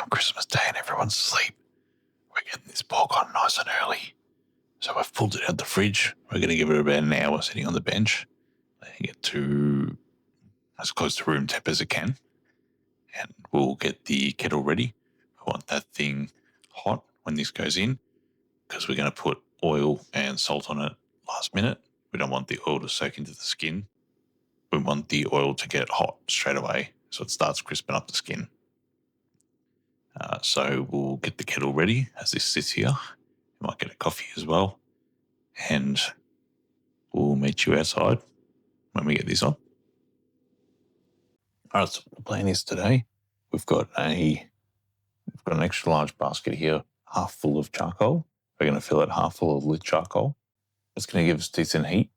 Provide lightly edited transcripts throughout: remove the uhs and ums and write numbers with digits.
Christmas Day and everyone's asleep, we're getting this pork on nice and early. So I've pulled it out the fridge. We're going to give it about an hour sitting on the bench, letting it to as close to room temp as it can. And we'll get the kettle ready. I want that thing hot when this goes in because we're going to put oil and salt on it last minute. We don't want the oil to soak into the skin. We want the oil to get hot straight away so it starts crisping up the skin. So we'll get the kettle ready as this sits here. We might get a coffee as well. And we'll meet you outside when we get this on. All right, so the plan is today, we've got an extra large basket here, half full of charcoal. We're going to fill it half full of lit charcoal. It's going to give us decent heat.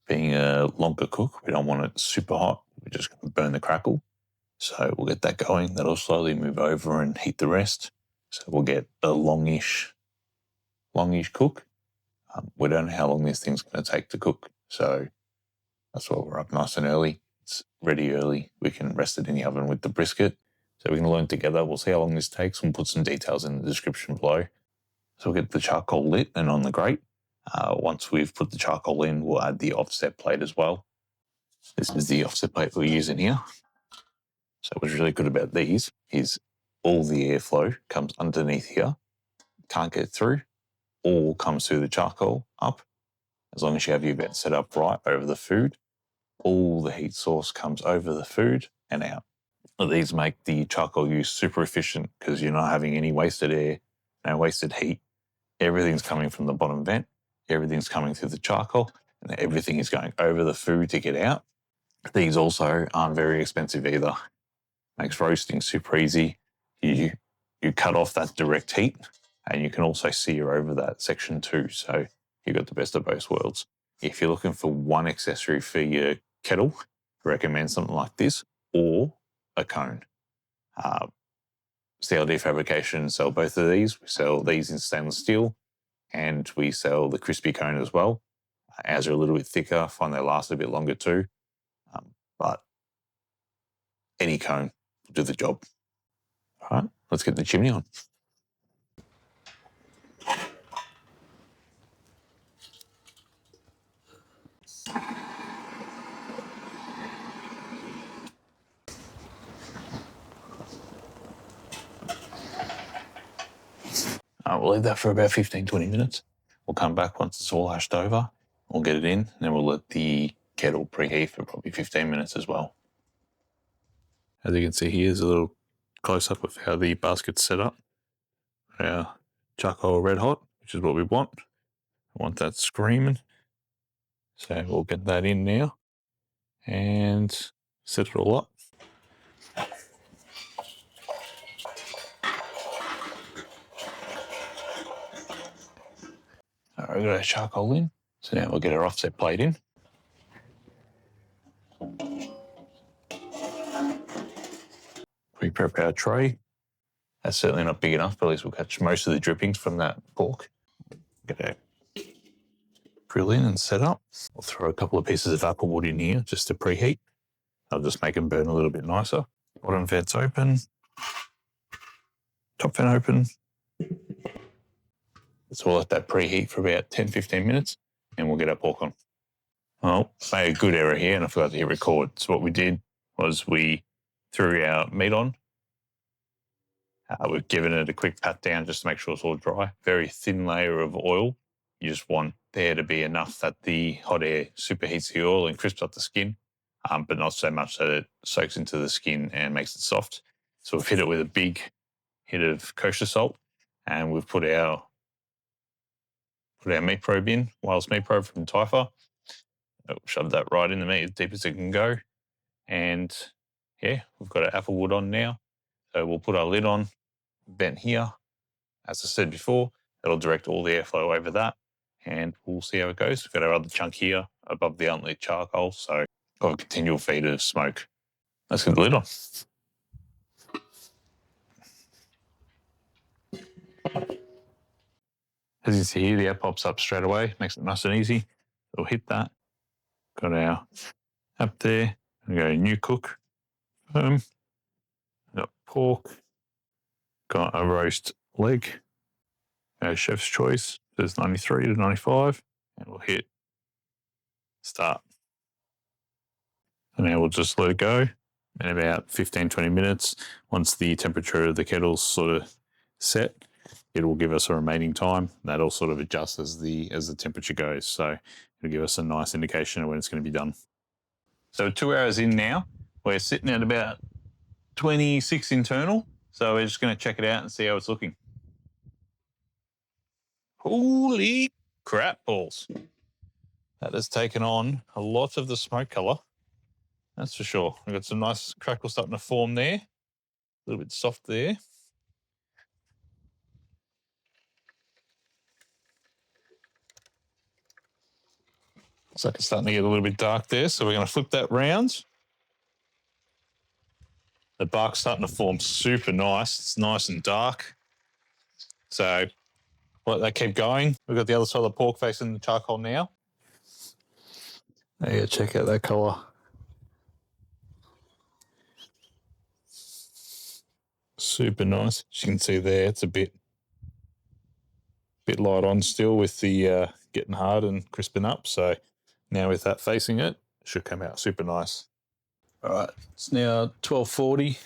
Being a longer cook, we don't want it super hot. We're just going to burn the crackle. So we'll get that going. That'll slowly move over and heat the rest. So we'll get a longish cook. We don't know how long this thing's going to take to cook. So that's why we're up nice and early. It's ready early. We can rest it in the oven with the brisket. So we can learn together. We'll see how long this takes. We'll put some details in the description below. So we'll get the charcoal lit and on the grate. Once we've put the charcoal in, we'll add the offset plate as well. This is the offset plate we're using here. So what's really good about these is all the airflow comes underneath here, can't get through, all comes through the charcoal up. As long as you have your vent set up right over the food, all the heat source comes over the food and out. These make the charcoal use super efficient because you're not having any wasted air, no wasted heat. Everything's coming from the bottom vent, everything's coming through the charcoal, and everything is going over the food to get out. These also aren't very expensive either. Makes roasting super easy. You cut off that direct heat and you can also sear over that section too. So you've got the best of both worlds. If you're looking for one accessory for your kettle, I recommend something like this or a cone. CLD Fabrication sell both of these. We sell these in stainless steel and we sell the crispy cone as well. Ours are a little bit thicker. I find they last a bit longer too. But any cone will do the job. All right, let's get the chimney on. We'll leave that for about 15-20 minutes. We'll come back once it's all hashed over. We'll get it in, and then we'll let the kettle preheat for probably 15 minutes as well. As you can see here, there's a little close-up of how the basket's set up. Our charcoal red hot, which is what we want. I want that screaming. So we'll get that in now and set it all up. All right, we've got our charcoal in. So now we'll get our offset plate in. Pre-prep our tray. That's certainly not big enough, but at least we'll catch most of the drippings from that pork. Get our grill in and set up. We'll throw a couple of pieces of apple wood in here just to preheat. I'll just make them burn a little bit nicer. Bottom vent's open. Top vent open. So we'll let that preheat for about 10-15 minutes and we'll get our pork on. Well, I made a good error here and I forgot to hit record. So what we did was we threw our meat on. We've given it a quick pat down just to make sure it's all dry. Very thin layer of oil. You just want there to be enough that the hot air superheats the oil and crisps up the skin, but not so much that it soaks into the skin and makes it soft. So we've hit it with a big hit of kosher salt and we've put our meat probe in, wireless meat probe from Typhur. Shove that right in the meat as deep as it can go. And yeah, we've got our apple wood on now. So we'll put our lid on, vent here. As I said before, that'll direct all the airflow over that. And we'll see how it goes. We've got our other chunk here above the unlit charcoal. So got a continual feed of smoke. Let's get the lid on. As you see here, the app pops up straight away, makes it nice and easy. We'll hit that. Got our app there. We go new cook. Got pork. Got a roast leg. Our chef's choice. There's 93 to 95. And we'll hit start. And now we'll just let it go. In about 15, 20 minutes, once the temperature of the kettle's sort of set, it will give us a remaining time. That'll sort of adjust as the temperature goes. So it'll give us a nice indication of when it's going to be done. So 2 hours in now, we're sitting at about 26 internal. So we're just going to check it out and see how it's looking. Holy crap balls. That has taken on a lot of the smoke colour. That's for sure. We've got some nice crackle starting to form there. A little bit soft there. Looks like it's starting to get a little bit dark there, so we're going to flip that round. The bark's starting to form super nice. It's nice and dark. So let that keep going. We've got the other side of the pork facing the charcoal now. Yeah, check out that colour. Super nice. As you can see there, it's a bit light on still with the getting hard and crisping up. So now with that facing it, it should come out super nice. All right, it's now 12:40.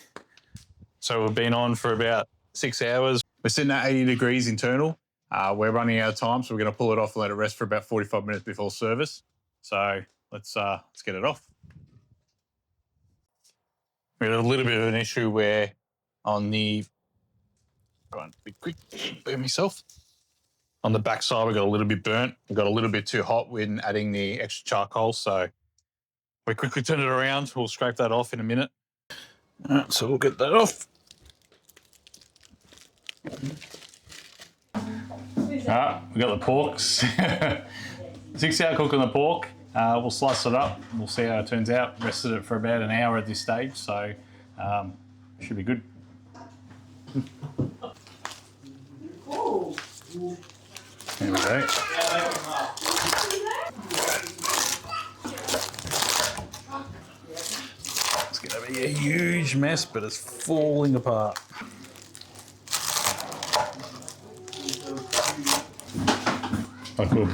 So we've been on for about 6 hours. We're sitting at 80 degrees internal. We're running out of time, so we're going to pull it off and let it rest for about 45 minutes before service. So let's get it off. We had a little bit of an issue where on the, trying to be quick, burn myself. On the back side, we got a little bit burnt. We got a little bit too hot when adding the extra charcoal. So we quickly turned it around. We'll scrape that off in a minute. All right, so we'll get that off. We got the porks. 6 hour cook on the pork. We'll slice it up. We'll see how it turns out. Rested it for about an hour at this stage, so should be good. There we go. It's going to be a huge mess, but it's falling apart. Oh, cool.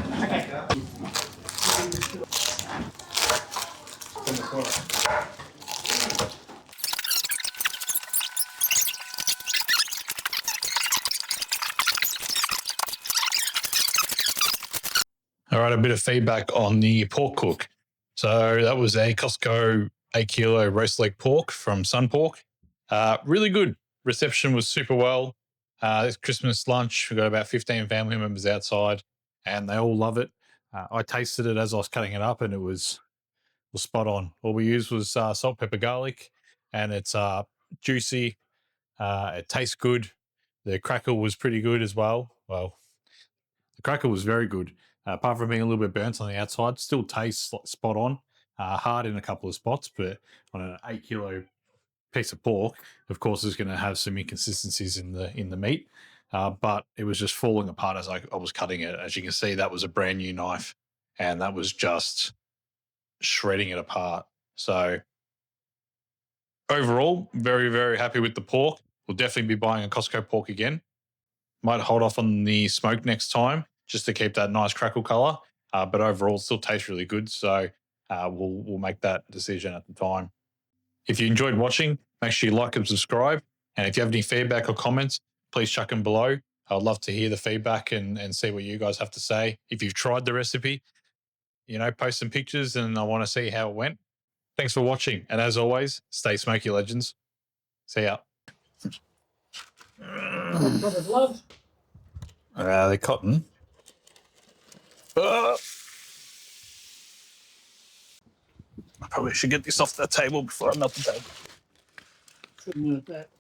All right, a bit of feedback on the pork cook. So that was a Costco 8 kilo roast leg pork from SunPork. Really good. Reception was super well. It's Christmas lunch. We've got about 15 family members outside and they all love it. I tasted it as I was cutting it up and it was spot on. All we used was salt, pepper, garlic, and it's juicy. It tastes good. The crackle was pretty good as well. Well, the crackle was very good. Apart from being a little bit burnt on the outside, still tastes spot on. Hard in a couple of spots, but on an 8 kilo piece of pork, of course, is going to have some inconsistencies in the meat. But it was just falling apart as I was cutting it. As you can see, that was a brand new knife, and that was just shredding it apart. So overall, very, very happy with the pork. We'll definitely be buying a Costco pork again. Might hold off on the smoke next time just to keep that nice crackle color. But overall, it still tastes really good. So we'll make that decision at the time. If you enjoyed watching, make sure you like and subscribe. And if you have any feedback or comments, please chuck them below. I'd love to hear the feedback and see what you guys have to say. If you've tried the recipe, post some pictures and I want to see how it went. Thanks for watching. And as always, stay smoky, legends. See ya. They're cotton. I probably should get this off the table before I melt the table. Shouldn't have that.